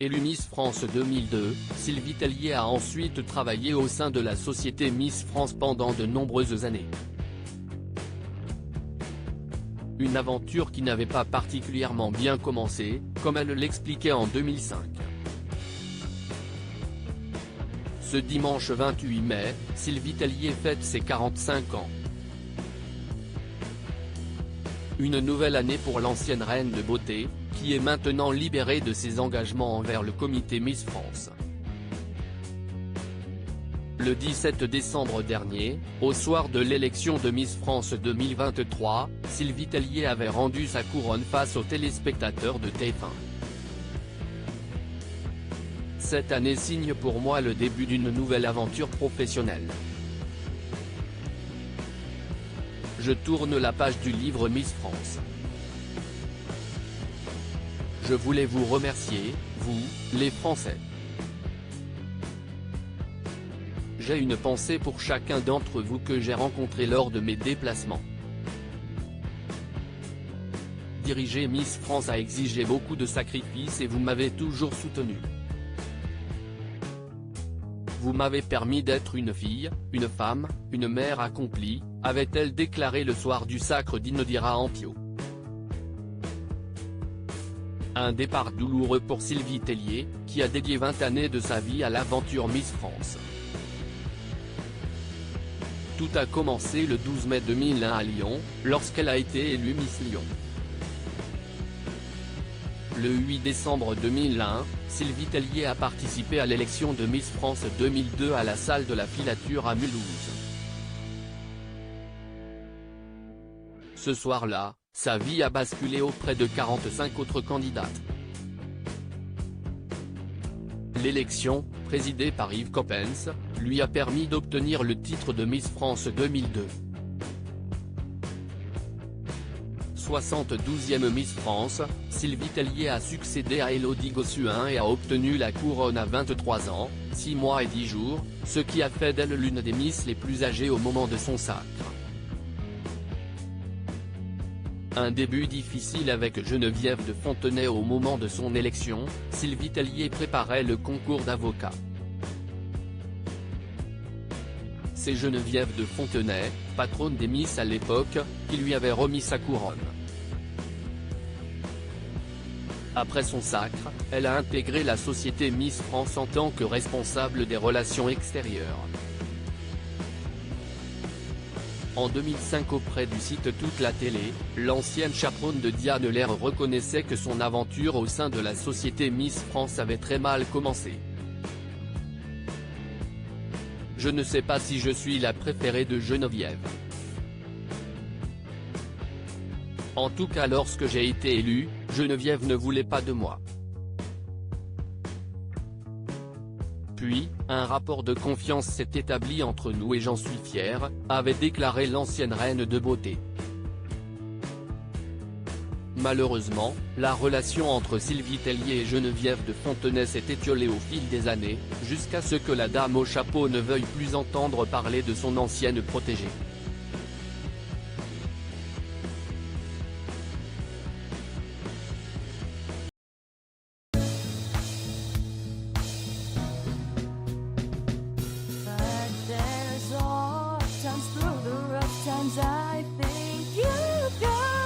Élue Miss France 2002, Sylvie Tellier a ensuite travaillé au sein de la société Miss France pendant de nombreuses années. Une aventure qui n'avait pas particulièrement bien commencé, comme elle l'expliquait en 2005. Ce dimanche 28 mai, Sylvie Tellier fête ses 45 ans. Une nouvelle année pour l'ancienne reine de beauté, qui est maintenant libérée de ses engagements envers le comité Miss France. Le 17 décembre dernier, au soir de l'élection de Miss France 2023, Sylvie Tellier avait rendu sa couronne face aux téléspectateurs de TF1. Cette année signe pour moi le début d'une nouvelle aventure professionnelle. Je tourne la page du livre Miss France. Je voulais vous remercier, vous, les Français. J'ai une pensée pour chacun d'entre vous que j'ai rencontré lors de mes déplacements. Diriger Miss France a exigé beaucoup de sacrifices et vous m'avez toujours soutenu. Vous m'avez permis d'être une fille, une femme, une mère accomplie, avait-elle déclaré le soir du sacre d'Inodira Antio. Un départ douloureux pour Sylvie Tellier, qui a dédié 20 années de sa vie à l'aventure Miss France. Tout a commencé le 12 mai 2001 à Lyon, lorsqu'elle a été élue Miss Lyon. Le 8 décembre 2001, Sylvie Tellier a participé à l'élection de Miss France 2002 à la salle de la Filature à Mulhouse. Ce soir-là, sa vie a basculé auprès de 45 autres candidates. L'élection, présidée par Yves Coppens, lui a permis d'obtenir le titre de Miss France 2002. 72e Miss France, Sylvie Tellier a succédé à Élodie Gossuin et a obtenu la couronne à 23 ans, 6 mois et 10 jours, ce qui a fait d'elle l'une des Miss les plus âgées au moment de son sacre. Un début difficile avec Geneviève de Fontenay au moment de son élection, Sylvie Tellier préparait le concours d'avocat. C'est Geneviève de Fontenay, patronne des Miss à l'époque, qui lui avait remis sa couronne. Après son sacre, elle a intégré la société Miss France en tant que responsable des relations extérieures. En 2005 auprès du site Toute la Télé, l'ancienne chaperonne de Diane Lair reconnaissait que son aventure au sein de la société Miss France avait très mal commencé. Je ne sais pas si je suis la préférée de Geneviève. En tout cas lorsque j'ai été élue, Geneviève ne voulait pas de moi. Puis, un rapport de confiance s'est établi entre nous et j'en suis fier, avait déclaré l'ancienne reine de beauté. Malheureusement, la relation entre Sylvie Tellier et Geneviève de Fontenay s'est étiolée au fil des années, jusqu'à ce que la dame au chapeau ne veuille plus entendre parler de son ancienne protégée. Sometimes through the rough times I think you've got